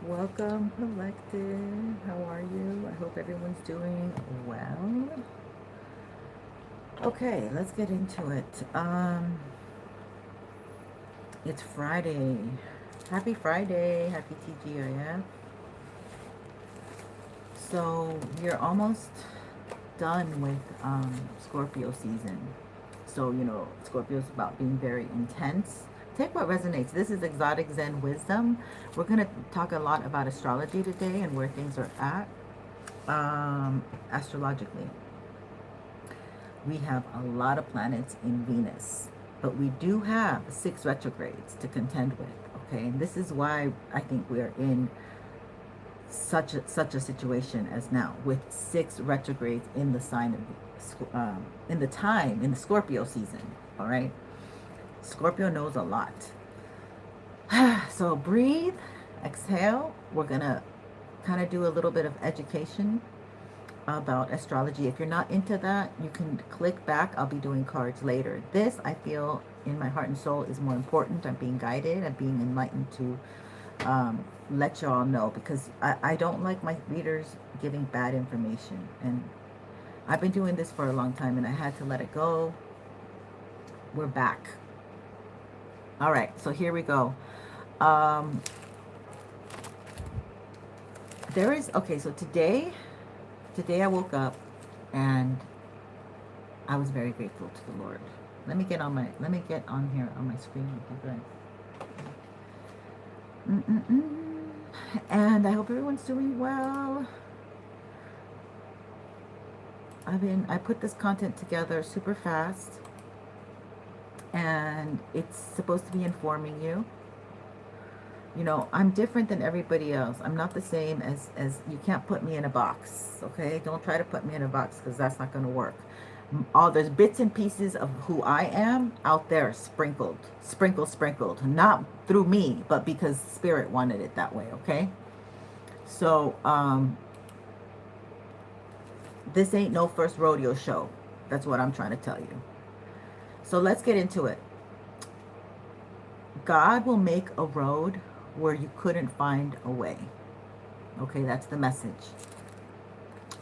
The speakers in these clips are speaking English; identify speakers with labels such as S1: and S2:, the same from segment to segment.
S1: Welcome, Collective. How are you? I hope everyone's doing well. Okay, let's get into it. It's Friday. Happy Friday. Happy TGIF. So we're almost done with Scorpio season. So, Scorpio's about being very intense. Take what resonates. This is Exotic Zen Wisdom. We're going to talk a lot about astrology today and where things are at astrologically. We have a lot of planets in Venus, but we do have 6 retrogrades to contend with. Okay, and this is why I think we're in such a situation as now with 6 retrogrades in the sign of in the Scorpio season. All right, Scorpio knows a lot. So breathe, exhale. We're gonna kind of do a little bit of education about astrology. If you're not into that, you can click back. I'll be doing cards later. This, I feel, in my heart and soul, is more important. I'm being guided. I'm being enlightened to let y'all know, because I don't like my readers giving bad information. And I've been doing this for a long time, and I had to let it go. We're back. All right, so here we go. There is, okay, so today I woke up and I was very grateful to the Lord. Let me get on here on my screen with you guys. And I hope everyone's doing well. I put this content together super fast, and it's supposed to be informing you. You know, I'm different than everybody else. I'm not the same as you can't put me in a box, okay? Don't try to put me in a box, because that's not going to work. There's bits and pieces of who I am out there, sprinkled, not through me, but because Spirit wanted it that way, okay? So, this ain't no first rodeo show. That's what I'm trying to tell you. So let's get into it. God will make a road where you couldn't find a way. Okay, that's the message.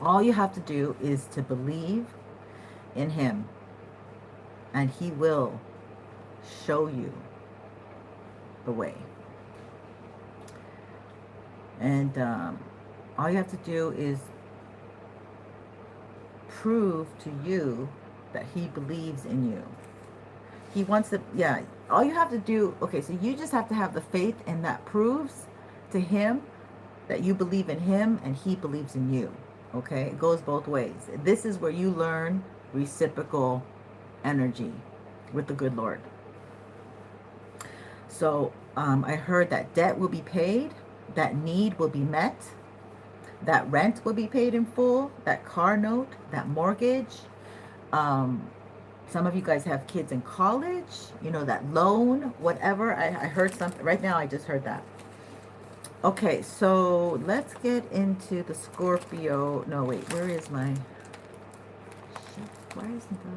S1: All you have to do is to believe in Him, and He will show you the way. And all you have to do is prove to you that He believes in you. He wants to, yeah, all you have to do, okay, so you just have to have the faith, and that proves to Him that you believe in Him and He believes in you. Okay, it goes both ways. This is where you learn reciprocal energy with the good Lord. So I heard that debt will be paid, that need will be met, that rent will be paid in full, that car note, that mortgage. Some of you guys have kids in college, you know, that loan, whatever. I heard something right now. I just heard that. Okay, so let's get into the Scorpio. No, wait, where is my... Shit, why isn't the...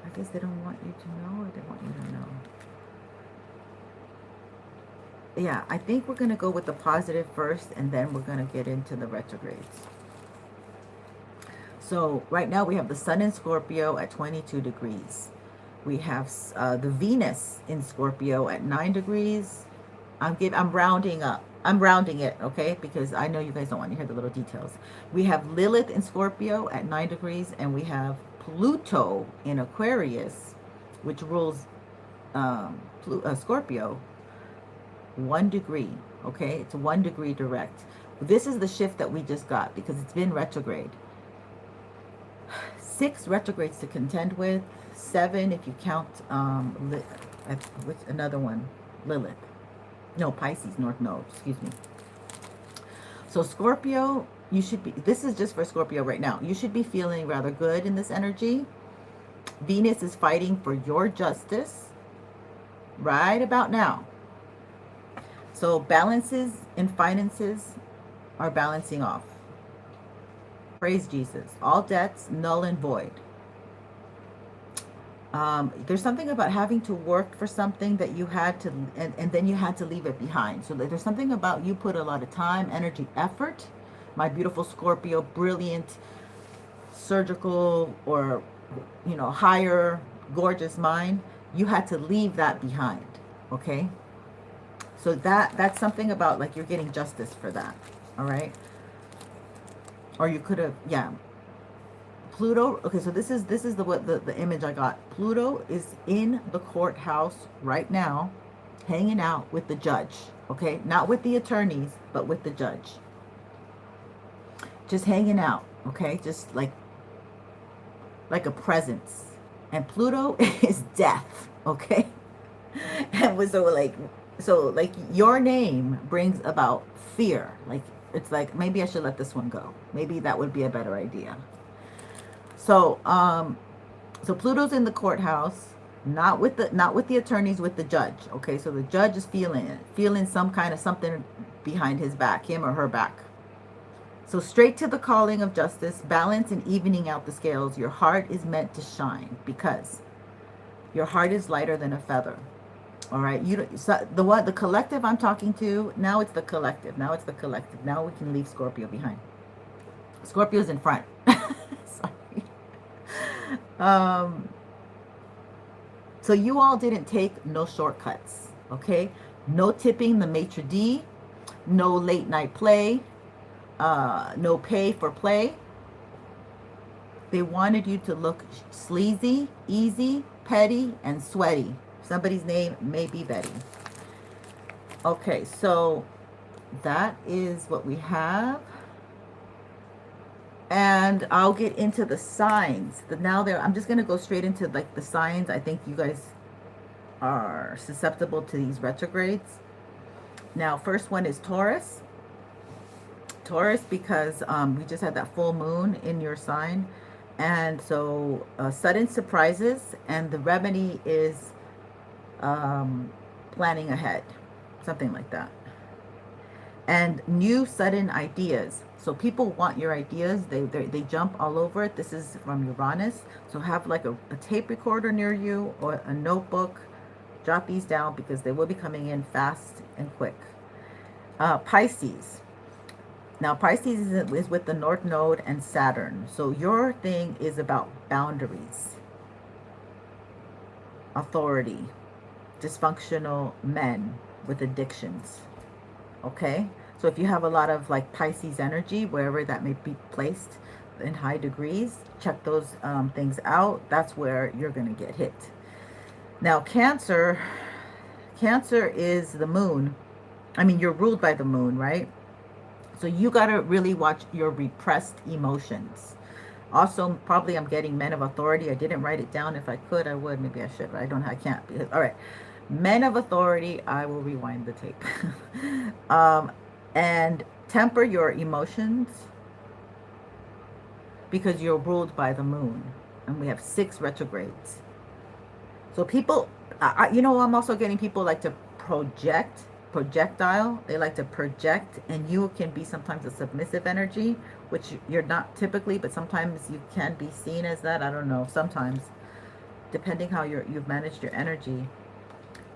S1: I guess they don't want you to know, or they want you to know. Yeah, I think we're going to go with the positive first, and then we're going to get into the retrogrades. So right now we have the Sun in Scorpio at 22 degrees. We have the Venus in Scorpio at 9 degrees. I'm rounding up. I'm rounding it, okay? Because I know you guys don't want to hear the little details. We have Lilith in Scorpio at 9 degrees, and we have Pluto in Aquarius, which rules Scorpio, 1 degree, okay? It's 1 degree direct. This is the shift that we just got because it's been retrograde. 6 retrogrades to contend with, 7 if you count another one, Lilith. No, Pisces, North Node, excuse me. So Scorpio, you should be, this is just for Scorpio right now. You should be feeling rather good in this energy. Venus is fighting for your justice right about now. So balances in finances are balancing off. Praise Jesus. All debts null and void. There's something about having to work for something that you had to, and then you had to leave it behind. So there's something about you put a lot of time, energy, effort. My beautiful Scorpio, brilliant, surgical, or, you know, higher, gorgeous mind. You had to leave that behind. Okay. So that's something about like you're getting justice for that. All right. Or you could have, yeah. Pluto, okay, so this is the image I got. Pluto is in the courthouse right now, hanging out with the judge, okay? Not with the attorneys, but with the judge. Just hanging out, okay? Just like a presence. And Pluto is death, okay? And so like your name brings about fear. Like it's like maybe I should let this one go. Maybe that would be a better idea. So so Pluto's in the courthouse, not with the attorneys, with the judge. Okay, so the judge is feeling some kind of something behind his back, him or her back. So straight to the calling of justice, balance and evening out the scales. Your heart is meant to shine because your heart is lighter than a feather. All right, so the collective I'm talking to now. It's the collective. Now it's the collective. Now we can leave Scorpio behind. Scorpio's in front. Sorry. So you all didn't take no shortcuts, okay? No tipping the maitre d', no late night play, no pay for play. They wanted you to look sleazy, easy, petty, and sweaty. Somebody's name may be Betty. Okay, so that is what we have. And I'll get into the signs. I'm just going to go straight into like the signs. I think you guys are susceptible to these retrogrades. Now, first one is Taurus. Taurus, because we just had that full moon in your sign. And so sudden surprises, and the remedy is planning ahead. Something like that. And new sudden ideas. So people want your ideas. They jump all over it. This is from Uranus. So have like a tape recorder near you or a notebook. Jot these down because they will be coming in fast and quick. Pisces. Now Pisces is with the North Node and Saturn. So your thing is about boundaries, authority, dysfunctional men with addictions. Okay? So if you have a lot of like Pisces energy, wherever that may be placed in high degrees, check those things out. That's where you're going to get hit. Now, Cancer is the moon. I mean, you're ruled by the moon, right? So you got to really watch your repressed emotions. Also, probably I'm getting men of authority. I didn't write it down. If I could, I would. Maybe I should, but I can't. All right. Men of authority, I will rewind the tape. And temper your emotions because you're ruled by the moon. And we have 6 retrogrades. So people, I'm also getting people like to projectile. They like to project, and you can be sometimes a submissive energy, which you're not typically, but sometimes you can be seen as that. I don't know, sometimes, depending how you've managed your energy.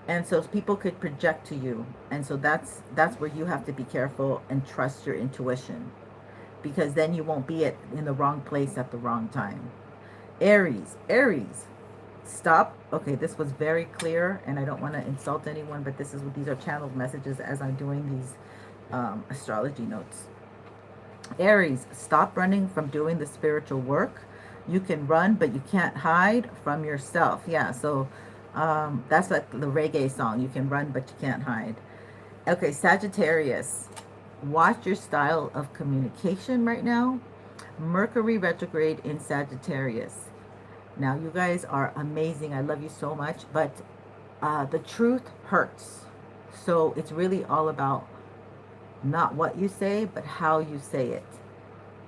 S1: And so people could project to you. And so that's where you have to be careful and trust your intuition, because then you won't be in the wrong place at the wrong time. Aries, stop. Okay, this was very clear, and I don't want to insult anyone, but these are channeled messages as I'm doing these astrology notes. Aries, stop running from doing the spiritual work. You can run, but you can't hide from yourself. Yeah, so that's like the reggae song. You can run, but you can't hide. Okay, Sagittarius, watch your style of communication right now. Mercury retrograde in Sagittarius. Now, you guys are amazing. I love you so much, but the truth hurts. So it's really all about not what you say, but how you say it.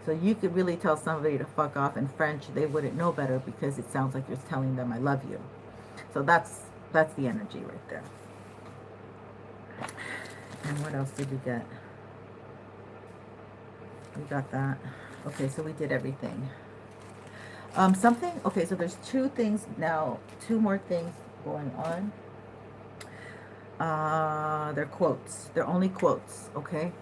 S1: So you could really tell somebody to fuck off in French. They wouldn't know better because it sounds like you're telling them I love you. So that's the energy right there. And what else did we get? We got that. Okay, so we did everything. Something, okay, so there's two things now, two more things going on. They're quotes. They're only quotes, okay?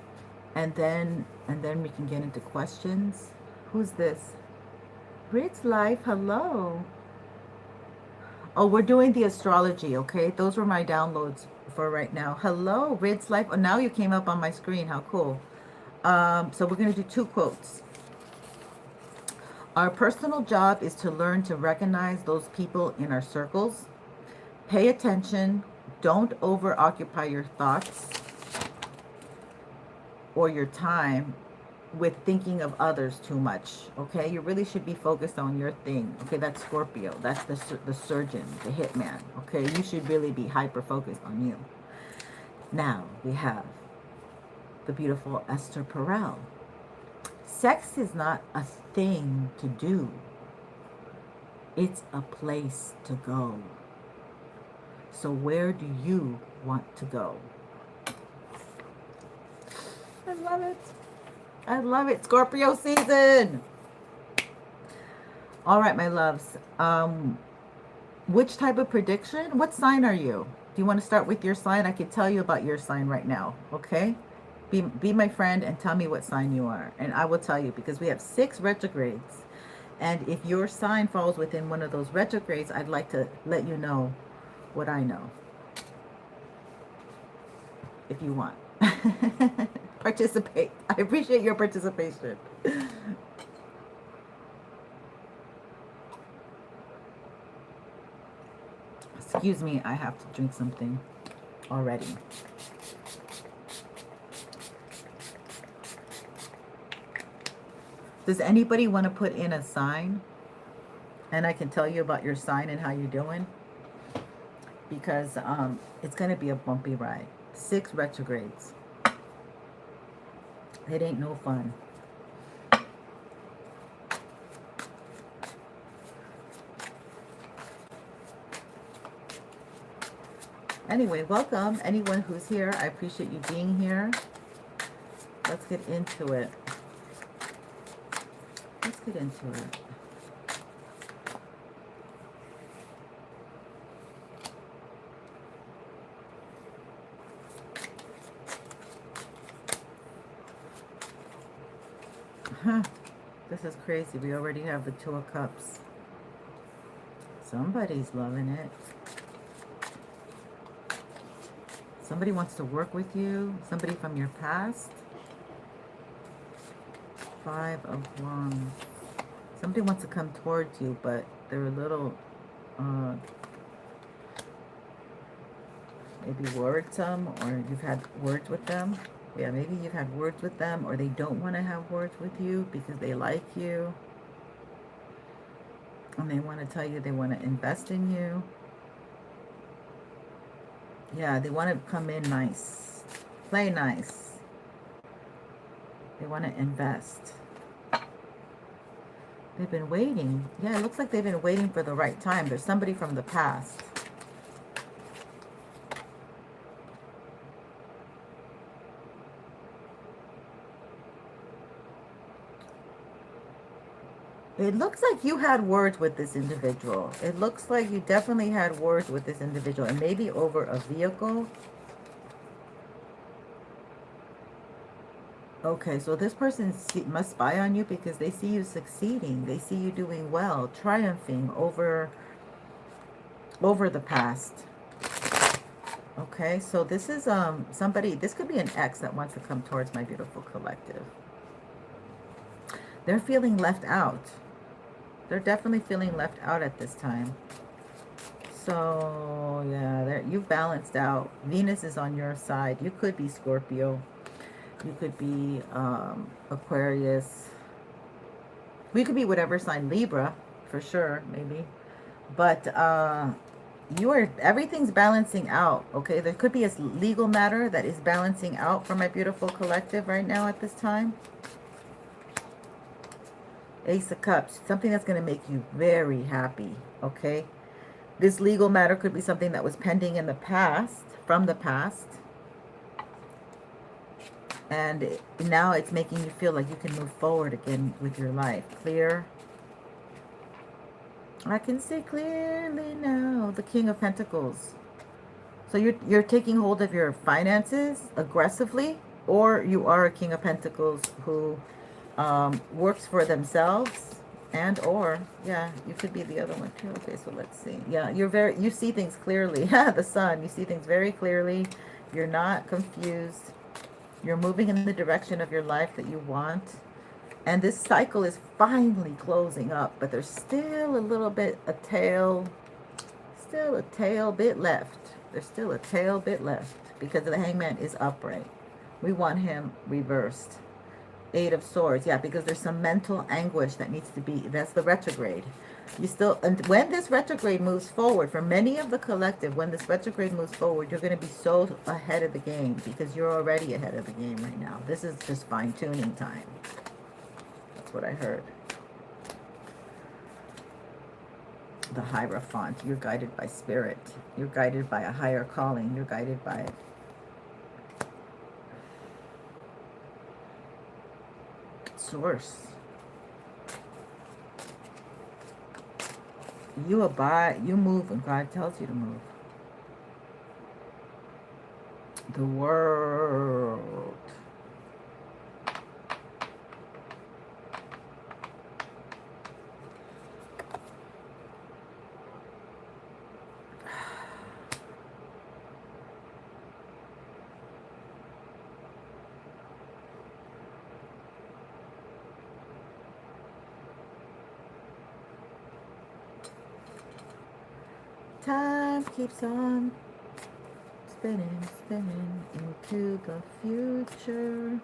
S1: And then we can get into questions. Who's this? Rich Life, hello. Oh, we're doing the astrology, okay? Those were my downloads for right now. Hello, Rich Life. Oh, now you came up on my screen. How cool. So we're going to do two quotes. Our personal job is to learn to recognize those people in our circles. Pay attention. Don't over occupy your thoughts or your time with thinking of others too much. Okay, you really should be focused on your thing. Okay, that's Scorpio. That's the surgeon, the hitman. Okay, you should really be hyper focused on you. Now we have the beautiful Esther Perel. Sex is not a thing to do. It's a place to go. So where do you want to go? I love it. I love it. Scorpio season. All right, my loves. Which type of prediction? What sign are you? Do you want to start with your sign? I can tell you about your sign right now. Okay? Be my friend and tell me what sign you are. And I will tell you because we have 6 retrogrades. And if your sign falls within one of those retrogrades, I'd like to let you know what I know. If you want. Participate. I appreciate your participation. Excuse me, I have to drink something already. Does anybody want to put in a sign? And I can tell you about your sign and how you're doing. Because it's going to be a bumpy ride. 6 retrogrades. It ain't no fun. Anyway, welcome anyone who's here. I appreciate you being here. Let's get into it. Let's get into it. Huh. This is crazy. We already have the 2 of Cups. Somebody's loving it. Somebody wants to work with you. Somebody from your past. 5 of Wands. Somebody wants to come towards you, but they're a little maybe wordsome, or you've had words with them. Yeah, maybe you've had words with them, or they don't want to have words with you because they like you. And they want to tell you they want to invest in you. Yeah, they want to come in nice. Play nice. They want to invest. They've been waiting. Yeah, it looks like they've been waiting for the right time. There's somebody from the past. It looks like you had words with this individual. It looks like you definitely had words with this individual, and maybe over a vehicle. Okay, so this person must spy on you because they see you succeeding. They see you doing well, triumphing over the past. Okay, so this is somebody, this could be an ex that wants to come towards my beautiful collective. They're feeling left out. They're definitely feeling left out at this time. So, yeah, you've balanced out. Venus is on your side. You could be Scorpio. You could be Aquarius. We could be whatever sign. Libra, for sure, maybe. But everything's balancing out, okay? There could be a legal matter that is balancing out for my beautiful collective right now at this time. Ace of Cups, something that's going to make you very happy, okay? This legal matter could be something that was pending in the past, from the past. And now it's making you feel like you can move forward again with your life. Clear. I can see clearly now. The King of Pentacles. So you're taking hold of your finances aggressively, or you are a King of Pentacles who works for themselves, and or yeah, you could be the other one too. Okay, so let's see. Yeah, you see things clearly. The Sun, you see things very clearly. You're not confused. You're moving in the direction of your life that you want. And this cycle is finally closing up, but there's still a little bit, still a tail bit left. There's still a tail bit left because the Hangman is upright. We want him reversed. Eight of Swords, yeah, because there's some mental anguish that needs to be, that's the retrograde. And when this retrograde moves forward, for many of the collective, when this retrograde moves forward, you're going to be so ahead of the game because you're already ahead of the game right now. This is just fine-tuning time. That's what I heard. The Hierophant, you're guided by spirit. You're guided by a higher calling. You're guided by source. You abide, you move when God tells you to move. The world. Time keeps on spinning, spinning into the future.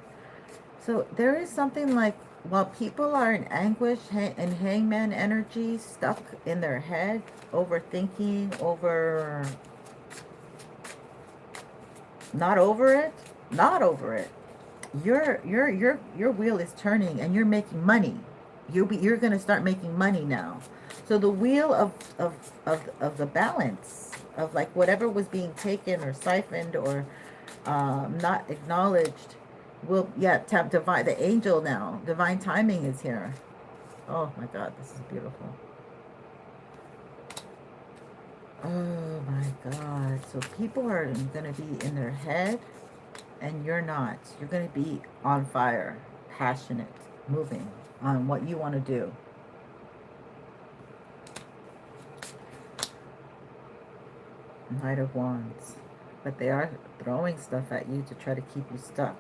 S1: So there is something like, while people are in anguish and hangman energy, stuck in their head, overthinking, not over it. Your wheel is turning and you're making money. You're gonna start making money now. So the wheel of the balance of like whatever was being taken or siphoned or not acknowledged will, yeah, tap divine, the angel now, divine timing is here. Oh my God, this is beautiful. Oh my God. So people are going to be in their head and you're not. You're going to be on fire, passionate, moving on what you want to do. Knight of Wands. But they are throwing stuff at you to try to keep you stuck.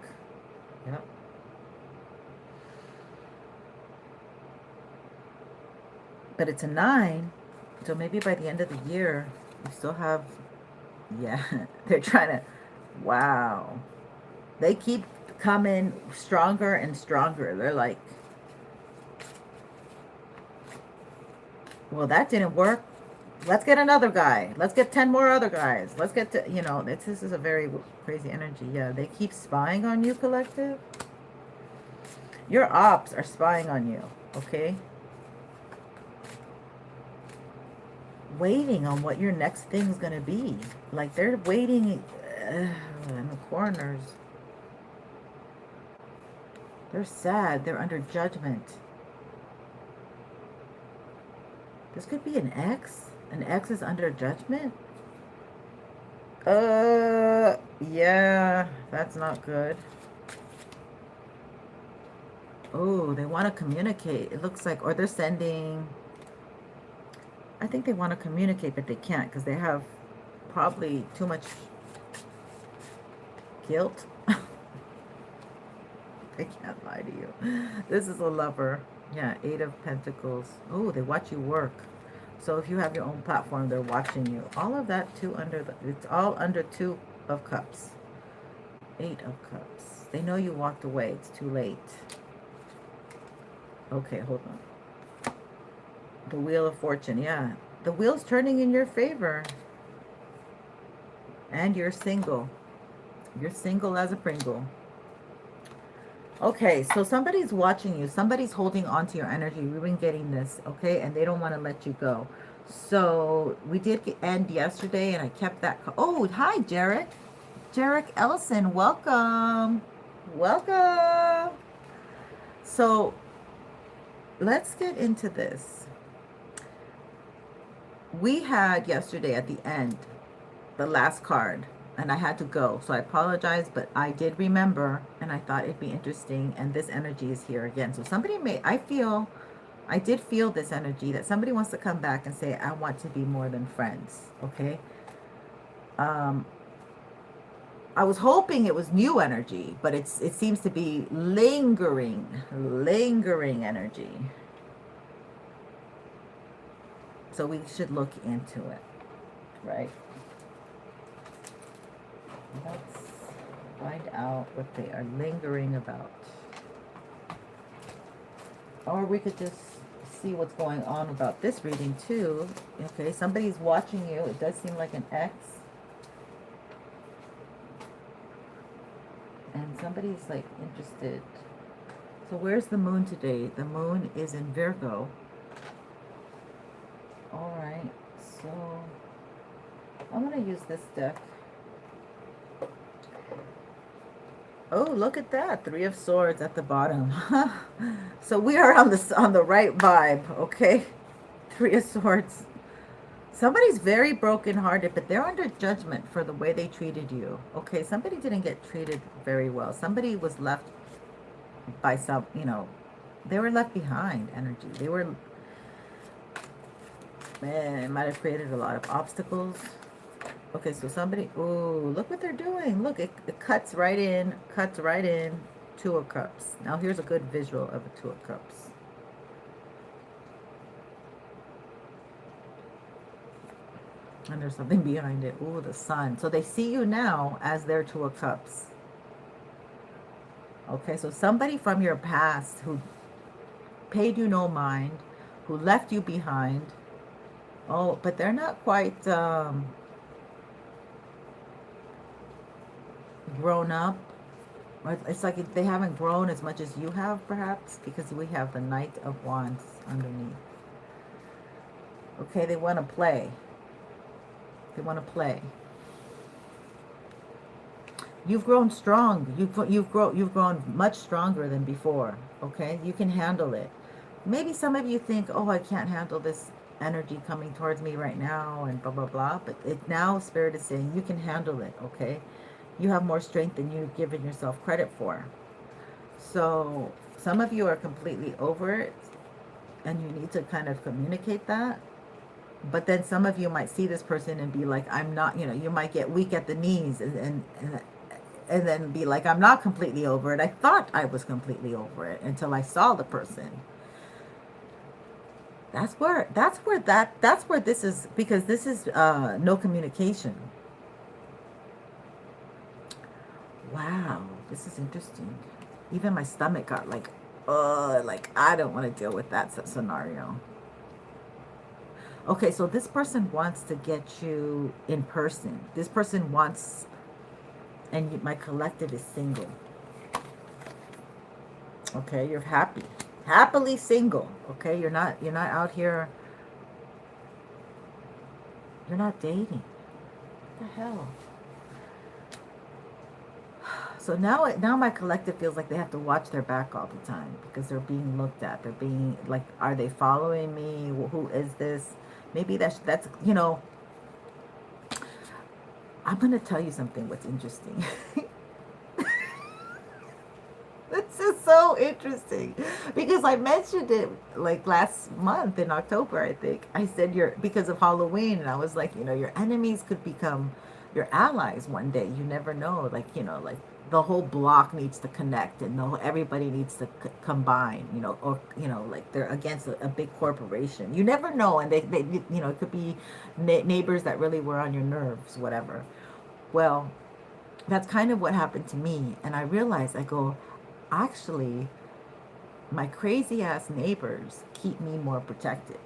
S1: Yep. But it's a 9. So maybe by the end of the year, you still have, yeah, they're trying to, wow. They keep coming stronger and stronger. They're like, well, that didn't work. Let's get another guy. Let's get 10 more other guys. Let's get to, you know, this is a very crazy energy. Yeah, they keep spying on you, collective. Your ops are spying on you, okay? Waiting on what your next thing's going to be. Like, they're waiting in the corners. They're sad. They're under judgment. This could be an ex. An ex is under judgment? Yeah, that's not good. Oh, they want to communicate. It looks like, or they're sending, I think they want to communicate, but they can't because they have probably too much guilt. They can't lie to you. This is a lover. Yeah, 8 of Pentacles. Oh, they watch you work. So if you have your own platform, they're watching you. All of that too it's all under 2 of Cups. 8 of Cups. They know you walked away. It's too late. Okay, hold on. The Wheel of Fortune, yeah. The wheel's turning in your favor. And you're single. You're single as a Pringle. Okay, so somebody's watching you. Somebody's holding on to your energy. We've been getting this, okay? And they don't want to let you go. So we did end yesterday, and I kept that. Oh, hi, Jarek. Jarek Ellison, welcome. Welcome. So let's get into this. we had yesterday at the end, the last card, and I had to go. So I apologize, but I did remember and I thought it'd be interesting. And this energy is here again. So somebody I did feel this energy that somebody wants to come back and say, I want to be more than friends. Okay. Um, I was hoping it was new energy, but it seems to be lingering energy. So we should look into it, right? Let's find out what they are lingering about. Or we could just see what's going on about this reading too. Okay, somebody's watching you. It does seem like an ex. And somebody's like interested. So where's the moon today? The moon is in Virgo. All right, so I'm going to use this deck. Oh, look at that. 3 of Swords at the bottom. So we are on the right vibe, okay? 3 of Swords. Somebody's very brokenhearted, but they're under judgment for the way they treated you. Okay, somebody didn't get treated very well. Somebody was left by some, they were left behind energy. They were, man, it might have created a lot of obstacles. Okay, so somebody, ooh, look what they're doing. Look, it cuts right in, 2 of Cups. Now here's a good visual of a 2 of Cups. And there's something behind it. Ooh, the Sun. So they see you now as their 2 of Cups. Okay, so somebody from your past who paid you no mind, who left you behind. Oh, but they're not quite grown up. It's like they haven't grown as much as you have, perhaps, because we have the Knight of Wands underneath. Okay, they want to play. They want to play. You've grown strong. You've grown much stronger than before. Okay, you can handle it. Maybe some of you think, oh, I can't handle this energy coming towards me right now, and blah blah blah. But now Spirit is saying you can handle it. Okay, you have more strength than you've given yourself credit for. So some of you are completely over it, and you need to kind of communicate that. But then some of you might see this person and be like, I'm not, you might get weak at the knees and then be like, I'm not completely over it. I thought I was completely over it until I saw the person. That's where this is, because this is no communication. Wow, this is interesting. Even my stomach got like I don't want to deal with that scenario. Okay, so this person wants to get you in person. This person wants, and my collective is single. Okay, you're happily single. Okay, you're not out here. You're not dating. What the hell? So now my collective feels like they have to watch their back all the time because they're being looked at. They're being like, are they following me? Who is this? Maybe that's I'm going to tell you something what's interesting. This is so interesting because I mentioned it like last month in October, I think. I said because of Halloween, and I was like, your enemies could become your allies one day. You never know. Like, like the whole block needs to connect and everybody needs to combine, or, like they're against a big corporation. You never know. And they it could be neighbors that really were on your nerves, whatever. Well, that's kind of what happened to me. And I realized, I go, actually, my crazy ass neighbors keep me more protected.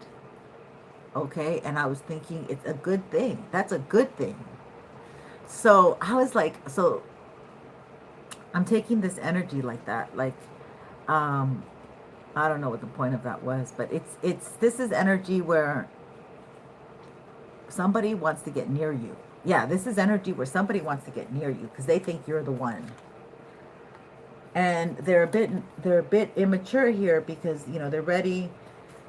S1: Okay. And I was thinking it's a good thing. That's a good thing. So I was like, so I'm taking this energy like that. Like, I don't know what the point of that was, but this is energy where somebody wants to get near you. Yeah, this is energy where somebody wants to get near you because they think you're the one. And they're a bit immature here because, they're ready.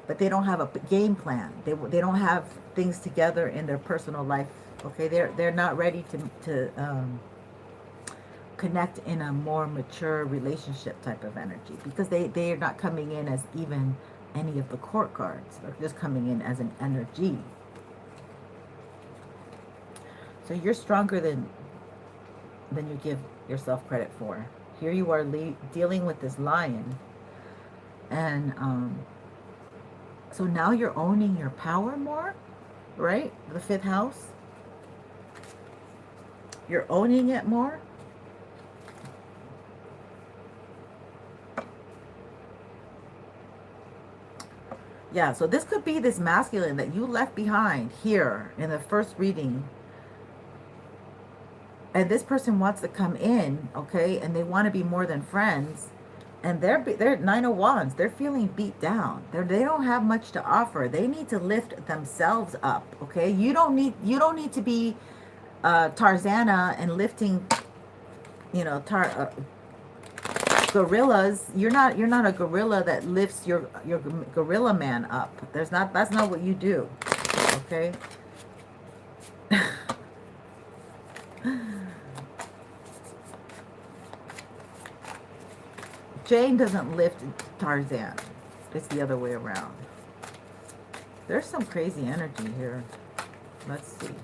S1: but they don't have a game plan. They don't have things together in their personal life. Okay, they're not ready to connect in a more mature relationship type of energy, because they are not coming in as even any of the court cards. They're just coming in as an energy. So you're stronger than you give yourself credit for. Here you are dealing with this lion, and so now you're owning your power more, right? The fifth house. You're owning it more. Yeah, so this could be this masculine that you left behind here in the first reading. And this person wants to come in, okay? And they want to be more than friends. And they're Nine of Wands. They're feeling beat down. They don't have much to offer. They need to lift themselves up, okay? You don't need to be Tarzana and lifting, you know, gorillas. You're not a gorilla that lifts your gorilla man up. That's not what you do. Okay? Jane doesn't lift Tarzan. It's the other way around. There's some crazy energy here. Let's see.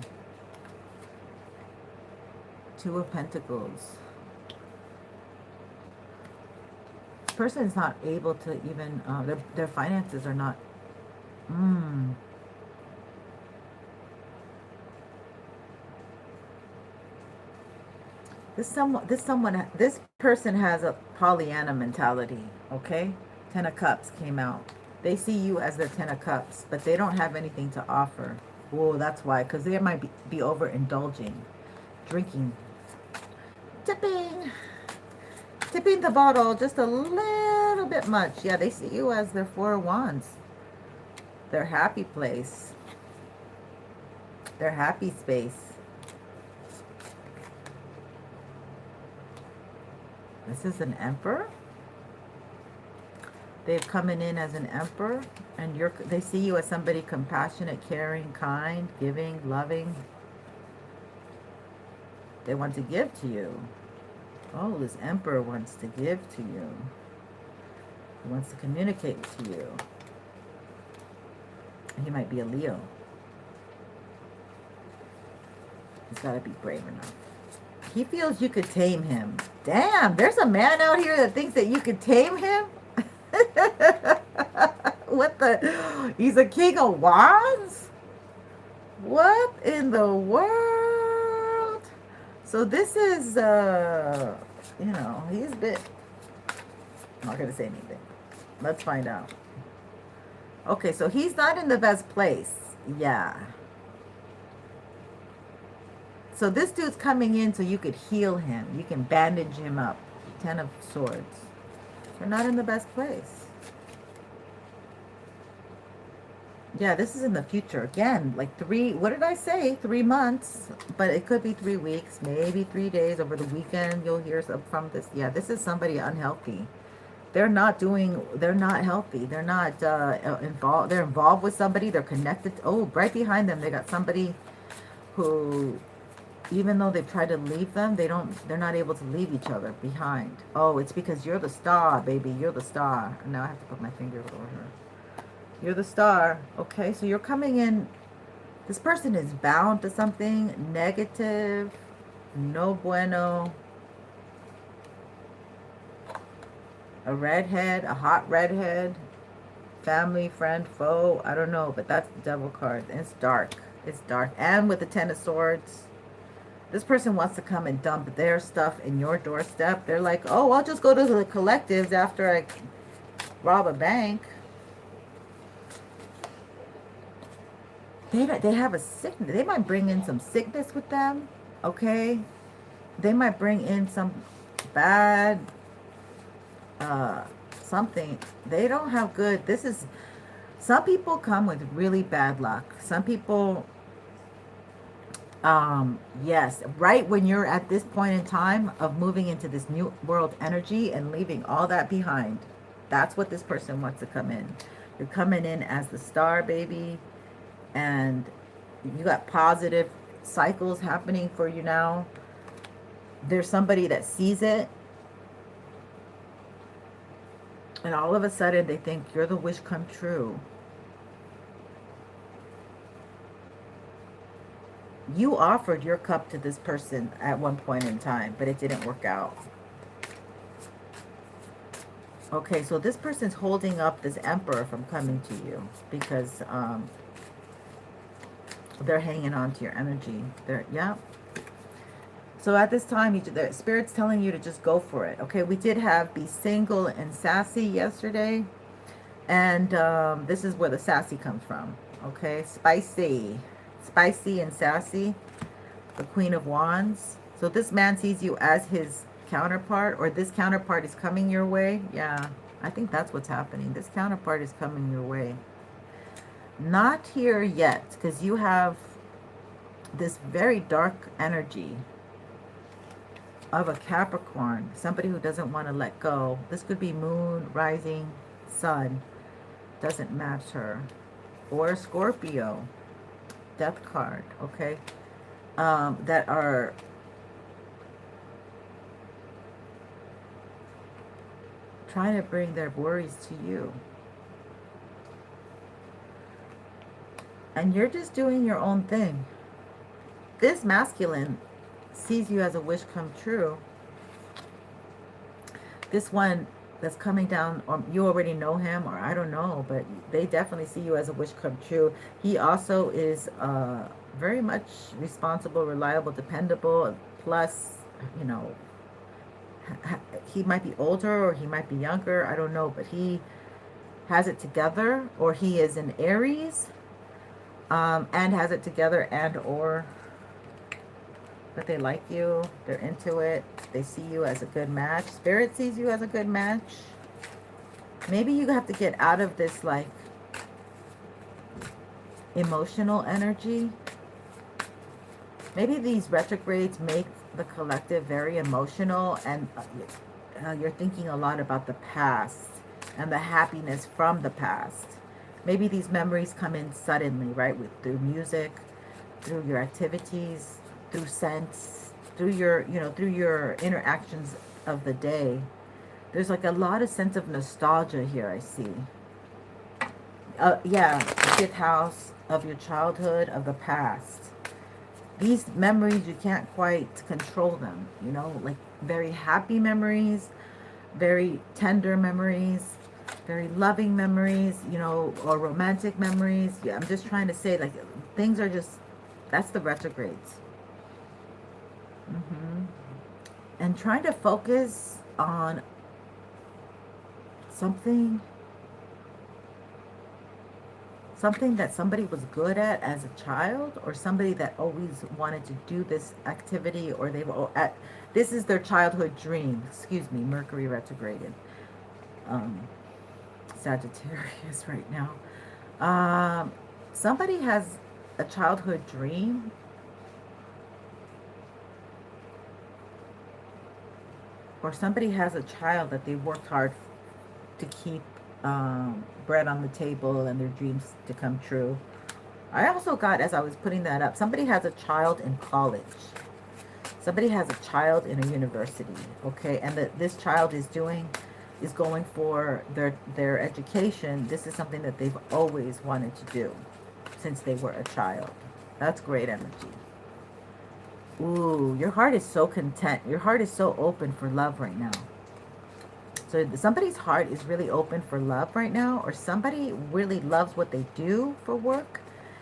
S1: Two of Pentacles. Person is not able to even, their finances are not, This person has a Pollyanna mentality, okay? Ten of Cups came out. They see you as their Ten of Cups, but they don't have anything to offer. Oh, that's why, because they might be overindulging, drinking, tipping the bottle just a little bit much. Yeah, they see you as their Four of Wands, their happy place, their happy space. This is an Emperor. They're coming in as an Emperor, and they see you as somebody compassionate, caring, kind, giving, loving. They want to give to you. Oh, this Emperor wants to give to you. He wants to communicate to you. He might be a Leo. He's got to be brave enough. He feels you could tame him. Damn, there's a man out here that thinks that you could tame him? What the? He's a King of Wands? What in the world? So this is, you know, he's a bit, I'm not going to say anything. Let's find out. Okay, so he's not in the best place. Yeah. So this dude's coming in so you could heal him. You can bandage him up. Ten of Swords. They're not in the best place. Yeah, this is in the future. Again, like what did I say? 3 months. But it could be 3 weeks, maybe 3 days. Over the weekend, you'll hear from this. Yeah, this is somebody unhealthy. They're not healthy. They're not involved. They're involved with somebody. They're connected. Oh, right behind them, they got somebody who, even though they've tried to leave them, they're not able to leave each other behind. Oh, it's because you're the star, baby. You're the star. And now I have to put my finger over her. You're the star. Okay, so you're coming in. This person is bound to something negative. No bueno. A redhead, a hot redhead. Family, friend, foe. I don't know, but that's the Devil card. And it's dark. It's dark. And with the Ten of Swords. This person wants to come and dump their stuff in your doorstep. They're like, oh, I'll just go to the collectives after I rob a bank. They have a sickness. They might bring in some sickness with them, okay? They might bring in some bad, something. They don't have good. Some people come with really bad luck. Some people, yes, right when you're at this point in time of moving into this new world energy and leaving all that behind. That's what this person wants to come in. You're coming in as the star, baby. And you got positive cycles happening for you now. There's somebody that sees it. And all of a sudden they think you're the wish come true. You offered your cup to this person at one point in time, but it didn't work out. Okay, so this person's holding up this emperor from coming to you because they're hanging on to your energy. Yeah. So at this time, the Spirit's telling you to just go for it. Okay, we did have Be Single and Sassy yesterday. And this is where the sassy comes from. Okay, spicy. Spicy and sassy. The Queen of Wands. So this man sees you as his counterpart, or this counterpart is coming your way. Yeah, I think that's what's happening. This counterpart is coming your way. Not here yet, because you have this very dark energy of a Capricorn, somebody who doesn't want to let go. This could be moon, rising, sun, doesn't match her, or Scorpio, death card, okay, that are trying to bring their worries to you. And you're just doing your own thing. This masculine sees you as a wish come true. This one that's coming down, or you already know him, or I don't know, but they definitely see you as a wish come true. He also is very much responsible, reliable, dependable, plus, you know, he might be older or he might be younger, I don't know, but he has it together, or he is an Aries, and has it together, and or but they like you, they're into it, they see you as a good match. Spirit sees you as a good match. Maybe you have to get out of this like emotional energy. Maybe these retrogrades make the collective very emotional, and you're thinking a lot about the past and the happiness from the past. Maybe these memories come in suddenly, right? Through music, through your activities, through scents, through your, you know, through your interactions of the day. There's like a lot of sense of nostalgia here, I see. Yeah, fifth house of your childhood, of the past. These memories, you can't quite control them, you know, like very happy memories, very tender memories, very loving memories, you know, or romantic memories. Yeah, I'm just trying to say, like, things are just, that's the retrogrades. And trying to focus on something that somebody was good at as a child, or somebody that always wanted to do this activity, or they were at, this is their childhood dream. Excuse me, Mercury retrograded. Sagittarius right now. Somebody has a childhood dream, or somebody has a child that they worked hard to keep bread on the table and their dreams to come true. I also got, as I was putting that up, somebody has a child in college. Somebody has a child in a university, okay? And this child is going for their education. This is something that they've always wanted to do since they were a child. That's great energy. Ooh, your heart is so content. Your heart is so open for love right now. So somebody's heart is really open for love right now, or somebody really loves what they do for work.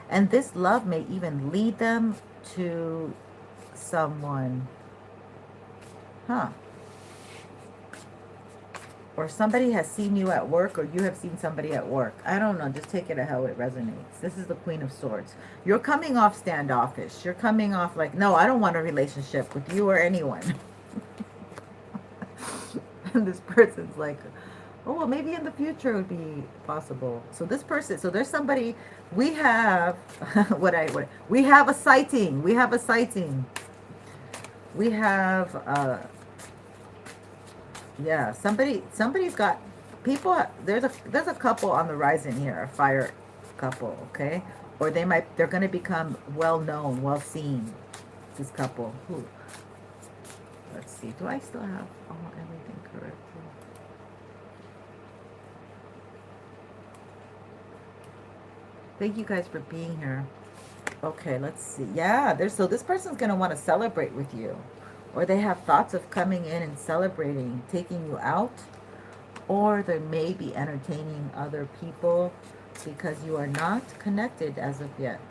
S1: And this love may even lead them to someone. Or somebody has seen you at work, or you have seen somebody at work. I don't know. Just take it how it resonates. This is the Queen of Swords. You're coming off standoffish. You're coming off like, no, I don't want a relationship with you or anyone. And this person's like, oh, well, maybe in the future it would be possible. So this person, so there's somebody, we have, we have a sighting. We have a sighting. We have, yeah, somebody's got people, there's a couple on the rise in here, a fire couple, okay? Or they're going to become well known, well seen. This couple. Who? Let's see. Do I still have everything correct? Thank you guys for being here. Okay, let's see. Yeah, so this person's going to want to celebrate with you. Or they have thoughts of coming in and celebrating, taking you out. Or they may be entertaining other people because you are not connected as of yet.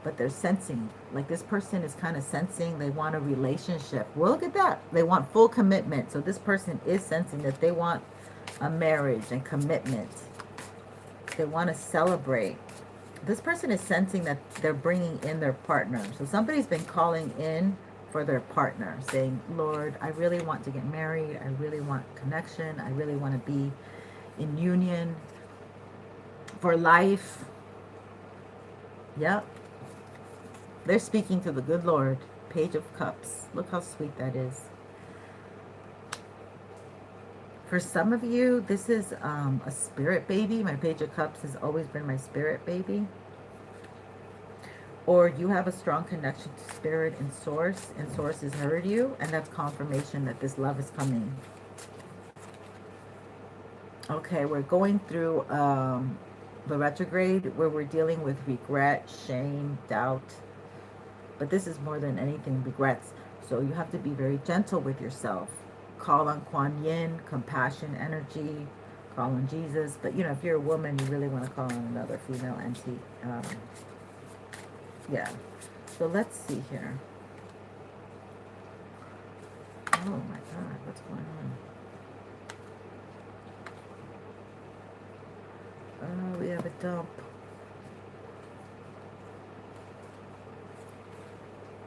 S1: But they're sensing, like this person is kind of sensing they want a relationship. Well, look at that. They want full commitment. So this person is sensing that they want a marriage and commitment. They want to celebrate. This person is sensing that they're bringing in their partner. So somebody's been calling in for their partner, saying, Lord, I really want to get married. I really want connection. I really want to be in union for life. Yep. They're speaking to the good Lord. Page of Cups. Look how sweet that is. For some of you, this is a spirit baby. My Page of Cups has always been my spirit baby. Or you have a strong connection to spirit and source has heard you, and that's confirmation that this love is coming. Okay, we're going through the retrograde where we're dealing with regret, shame, doubt. But this is more than anything regrets. So you have to be very gentle with yourself. Call on Kuan Yin, compassion, energy. Call on Jesus. But, you know, if you're a woman, you really want to call on another female entity. Yeah. So let's see here. Oh, my God. What's going on? We have a dump.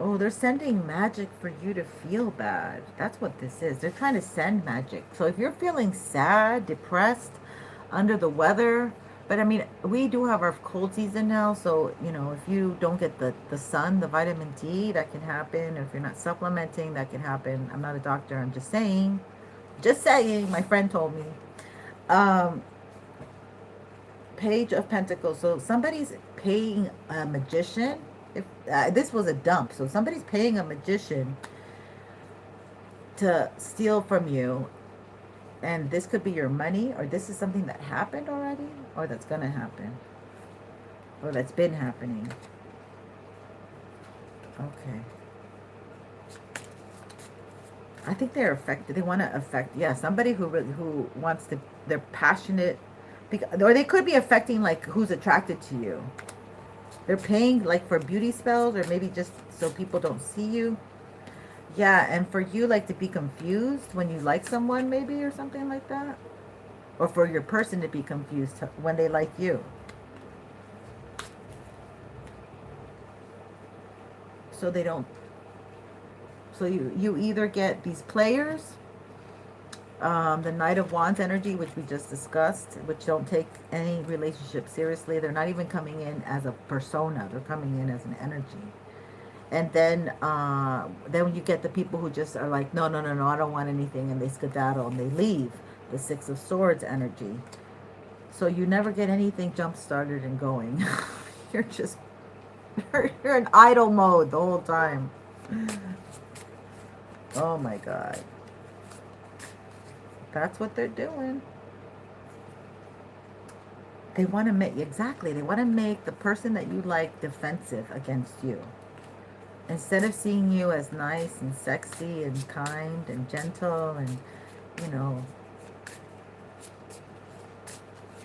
S1: Oh, they're sending magic for you to feel bad. That's what this is. They're trying to send magic. So if you're feeling sad, depressed, under the weather, but I mean, we do have our cold season now. So, you know, if you don't get the sun, the vitamin D, that can happen. If you're not supplementing, that can happen. I'm not a doctor. I'm just saying. Just saying. My friend told me. Page of Pentacles. So somebody's paying a magician. If this was a dump, so somebody's paying a magician to steal from you, and this could be your money, or this is something that happened already, or that's going to happen, or that's been happening. Okay. I think they're affected. They want to affect, yeah, somebody who wants to, they're passionate, or they could be affecting like who's attracted to you. They're paying like for beauty spells, or maybe just so people don't see you. Yeah, and for you like to be confused when you like someone maybe, or something like that. Or for your person to be confused when they like you. So they don't. So you either get these players, the Knight of Wands energy, which we just discussed, which don't take any relationship seriously. They're not even coming in as a persona. They're coming in as an energy. And then when you get the people who just are like, no, I don't want anything, and they skedaddle and they leave. The Six of Swords energy. So you never get anything jump started and going. You're just, you're in idle mode the whole time. Oh my God. That's what they're doing. They want to make, exactly, they want to make the person that you like defensive against you. Instead of seeing you as nice and sexy and kind and gentle and, you know,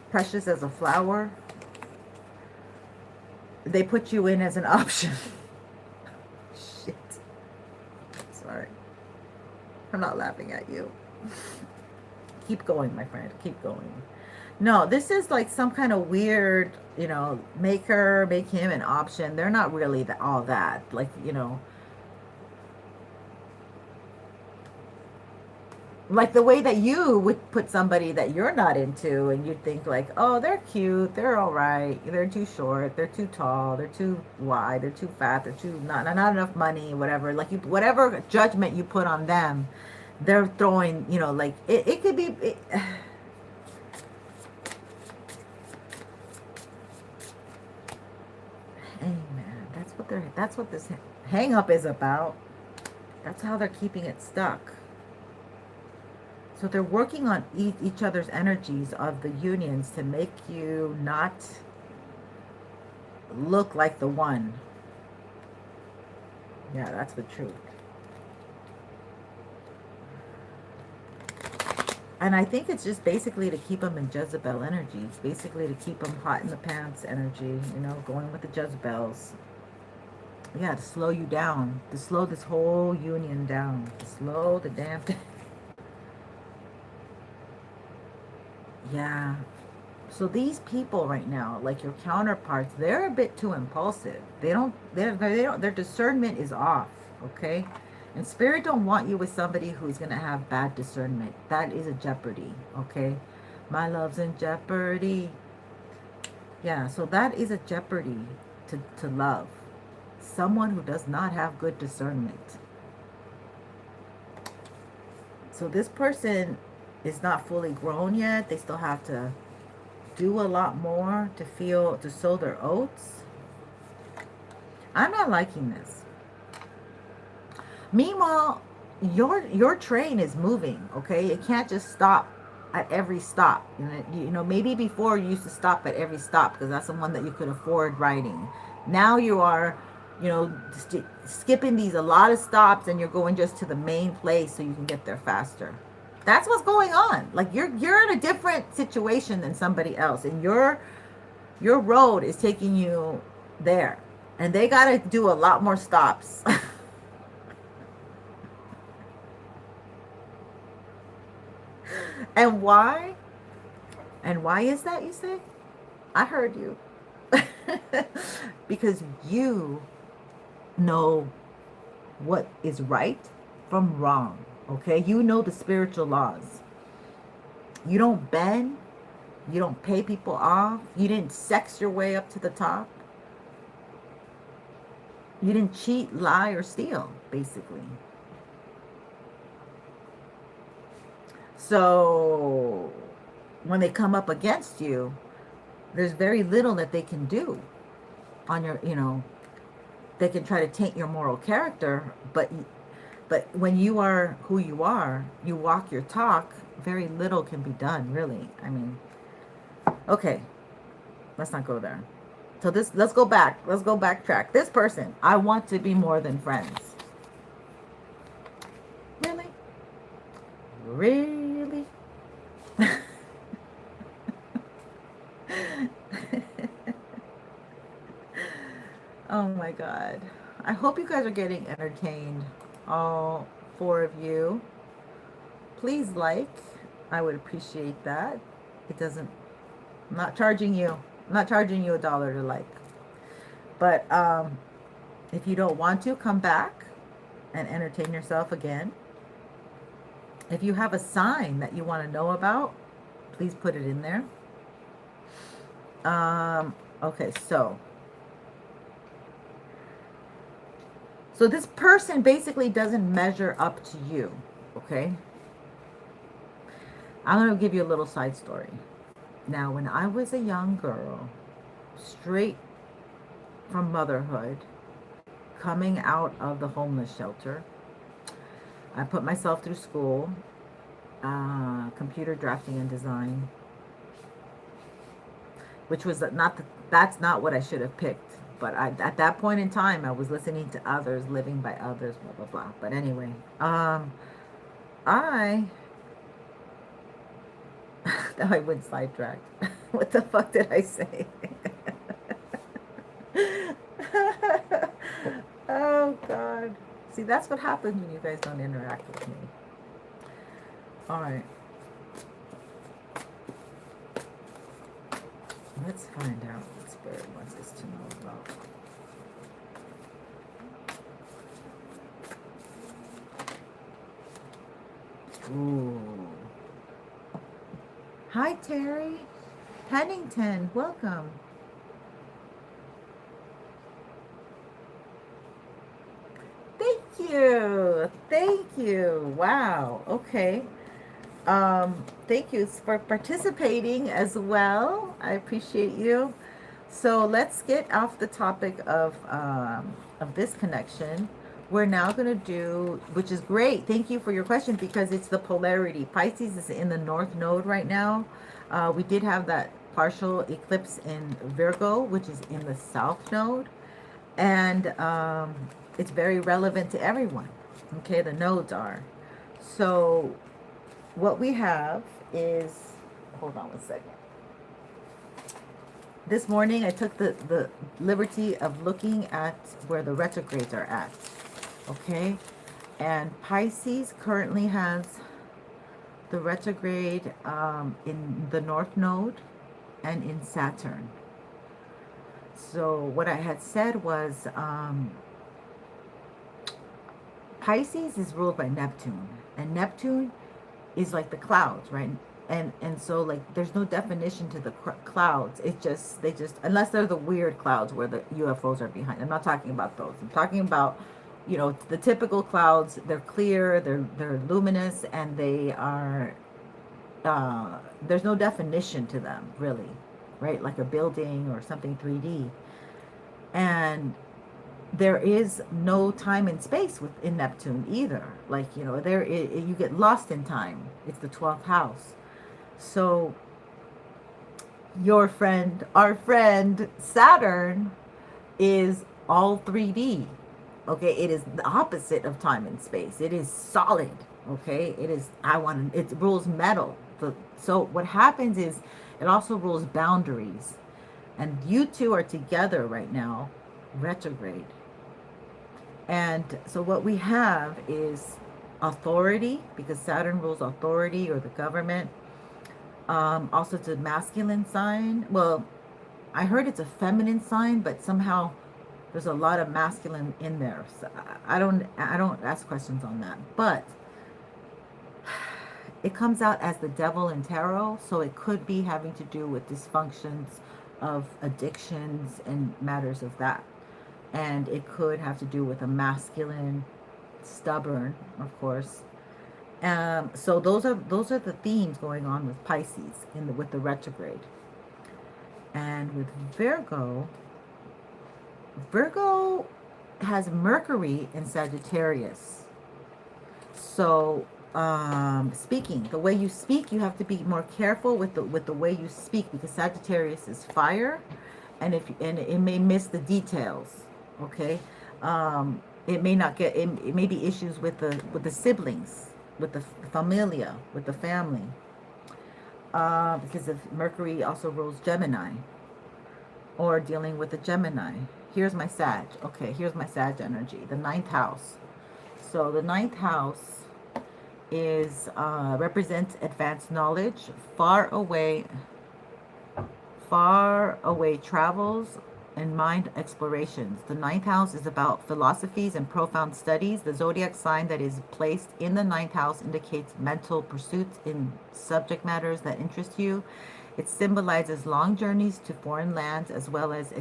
S1: precious as a flower, they put you in as an option. Shit. Sorry. I'm not laughing at you. Keep going, my friend. Keep going. No, this is like some kind of weird, you know, make him an option. They're not really all that. Like, you know, like the way that you would put somebody that you're not into, and you'd think like, oh, they're cute, they're all right, they're too short, they're too tall, they're too wide, they're too fat, they're too not enough money, whatever. Like, you, whatever judgment you put on them, they're throwing, you know, like it could be hey man, that's what this hang up is about. That's how they're keeping it stuck. So they're working on each other's energies of the unions to make you not look like the one. Yeah, that's the truth. And I think it's just basically to keep them in Jezebel energy. It's basically to keep them hot in the pants energy, you know, going with the Jezebels. Yeah, to slow you down. To slow this whole union down. To slow the damn thing. Yeah. So these people right now, like your counterparts, they're a bit too impulsive. Their discernment is off, okay? And spirit don't want you with somebody who's going to have bad discernment. That is a jeopardy, okay? My love's in jeopardy. Yeah, so that is a jeopardy to love. Someone who does not have good discernment. So this person is not fully grown yet. They still have to do a lot more to sow their oats. I'm not liking this. Meanwhile, your train is moving, okay? It can't just stop at every stop. You know, maybe before you used to stop at every stop because that's the one that you could afford riding. Now you are, you know, skipping a lot of stops, and you're going just to the main place so you can get there faster. That's what's going on. Like you're in a different situation than somebody else, and your road is taking you there, and they got to do a lot more stops. And why? And why is that, you say? I heard you. Because you know what is right from wrong. Okay? You know the spiritual laws. You don't bend. You don't pay people off. You didn't sex your way up to the top. You didn't cheat, lie, or steal, basically. So when they come up against you, there's very little that they can do on your, you know, they can try to taint your moral character, but when you are who you are, you walk your talk, very little can be done, really. I mean, okay, let's not go there. So let's go back. Let's go backtrack. This person, I want to be more than friends. Really? Really? Oh my God. I hope you guys are getting entertained. All 4 of you. Please like. I would appreciate that. It doesn't, I'm not charging you. I'm not charging you $1 to like. But if you don't want to, come back and entertain yourself again. If you have a sign that you want to know about, please put it in there. Okay, so this person basically doesn't measure up to you, okay? I'm going to give you a little side story. Now, when I was a young girl, straight from motherhood, coming out of the homeless shelter, I put myself through school, computer drafting and design, which was that's not what I should have picked. But at that point in time, I was listening to others, living by others, blah, blah, blah. But anyway, now I went sidetracked. What the fuck did I say? Oh, God. See, that's what happens when you guys don't interact with me. All right. Let's find out what Spirit wants us to know about. Ooh. Hi, Terry. Pennington, welcome. Thank you. Thank you. Wow. Okay. Thank you for participating as well. I appreciate you. So let's get off the topic of this connection. We're now going to do, which is great. Thank you for your question because it's the polarity. Pisces is in the North Node right now. We did have that partial eclipse in Virgo, which is in the South Node. And it's very relevant to everyone. Okay, the nodes are. So what we have is, hold on one second. This morning I took the liberty of looking at where the retrogrades are at. Okay, and Pisces currently has the retrograde in the North Node and in Saturn. So what I had said was Pisces is ruled by Neptune, and Neptune is like the clouds, right? And so like there's no definition to the clouds. It just, they just, unless they're the weird clouds where the UFOs are behind. I'm not talking about those. I'm talking about, you know, the typical clouds. They're clear, they're luminous, and they are there's no definition to them really, right? Like a building or something 3D. And there is no time and space within Neptune either. Like, you know, you get lost in time. It's the 12th house. So your friend, our friend Saturn, is all 3D. Okay, it is the opposite of time and space. It is solid. Okay, it is, it rules metal. So what happens is it also rules boundaries. And you two are together right now, retrograde. And so what we have is authority, because Saturn rules authority or the government. Also it's a masculine sign. Well, I heard it's a feminine sign, but somehow there's a lot of masculine in there. So I don't ask questions on that. But it comes out as the devil in tarot, so it could be having to do with dysfunctions of addictions and matters of that. And it could have to do with a masculine, stubborn, of course. So those are the themes going on with Pisces with the retrograde. And with Virgo has Mercury in Sagittarius. So the way you speak, you have to be more careful with the way you speak, because Sagittarius is fire, and it may miss the details. Okay, it may not get, it may be issues with the siblings, with the familia, with the family, because Mercury also rules Gemini, or dealing with the Gemini. Here's my Sag. Okay, here's my Sag energy, the 9th house. So the 9th house is represents advanced knowledge, far away travels, and mind explorations. The 9th house is about philosophies and profound studies. The zodiac sign that is placed in the 9th house indicates mental pursuits in subject matters that interest you. It symbolizes long journeys to foreign lands, as well as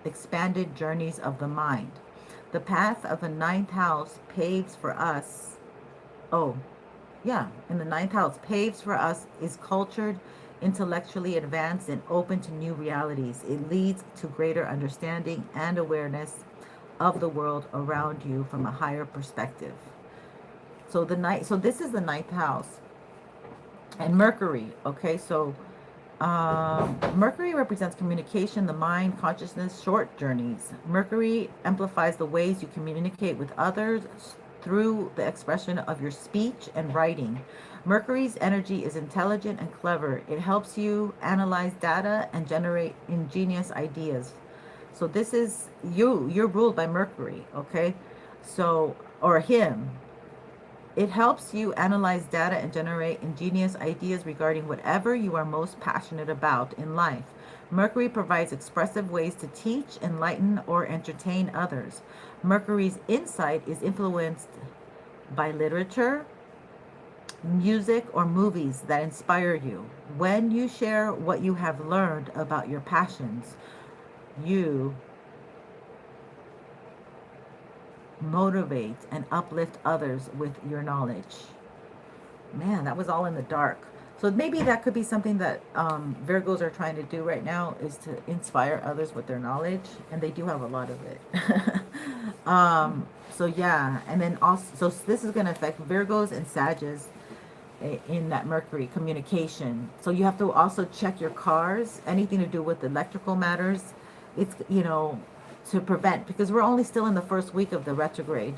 S1: expanded journeys of the mind. The path of the 9th house paves for us. In the 9th house, paves for us is cultured, intellectually advanced, and open to new realities. It leads to greater understanding and awareness of the world around you from a higher perspective. So this is the 9th house. And Mercury, okay, so Mercury represents communication, the mind, consciousness, short journeys. Mercury amplifies the ways you communicate with others through the expression of your speech and writing. Mercury's energy is intelligent and clever. It helps you analyze data and generate ingenious ideas. So this is you're ruled by Mercury, okay? So, or him. It helps you analyze data and generate ingenious ideas regarding whatever you are most passionate about in life. Mercury provides expressive ways to teach, enlighten, or entertain others. Mercury's insight is influenced by literature, music, or movies that inspire you. When you share what you have learned about your passions, you motivate and uplift others with your knowledge. Man, that was all in the dark. So maybe that could be something that Virgos are trying to do right now, is to inspire others with their knowledge, and they do have a lot of it. So yeah, and then also, so this is going to affect Virgos and Sagittarius in that Mercury communication. So you have to also check your cars, anything to do with electrical matters. It's, you know, to prevent, because we're only still in the first week of the retrograde,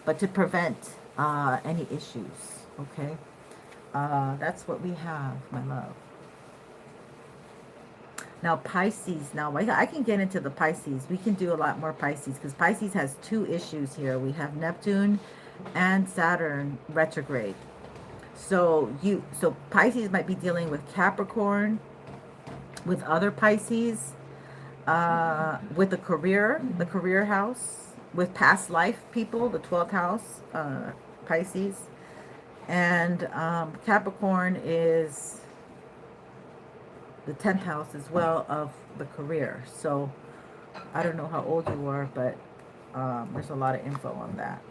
S1: but to prevent any issues. Okay. That's what we have, my love. Now Pisces, now I can get into the Pisces. We can do a lot more Pisces, because Pisces has two issues here. We have Neptune and Saturn retrograde. So Pisces might be dealing with Capricorn, with other Pisces, with the career house, with past life people, the 12th house, Pisces. And Capricorn is the 10th house as well of the career. So I don't know how old you are, but there's a lot of info on that.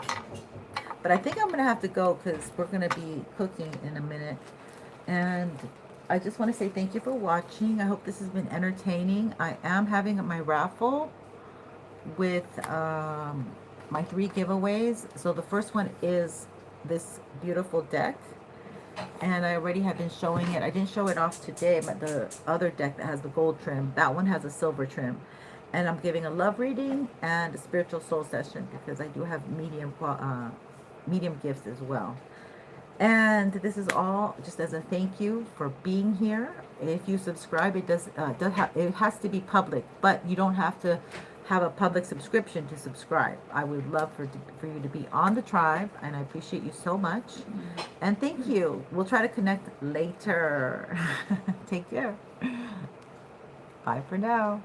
S1: But I think I'm going to have to go, because we're going to be cooking in a minute. And I just want to say thank you for watching. I hope this has been entertaining. I am having my raffle with my 3 giveaways. So the first one is this beautiful deck, and I already have been showing it. I didn't show it off today, but the other deck that has the gold trim, that one has a silver trim. And I'm giving a love reading and a spiritual soul session, because I do have medium gifts as well. And this is all just as a thank you for being here. If you subscribe, it it has to be public, but you don't have to have a public subscription to subscribe. I would love for you to be on the tribe, and I appreciate you so much. And thank you. We'll try to connect later. Take care. Bye for now.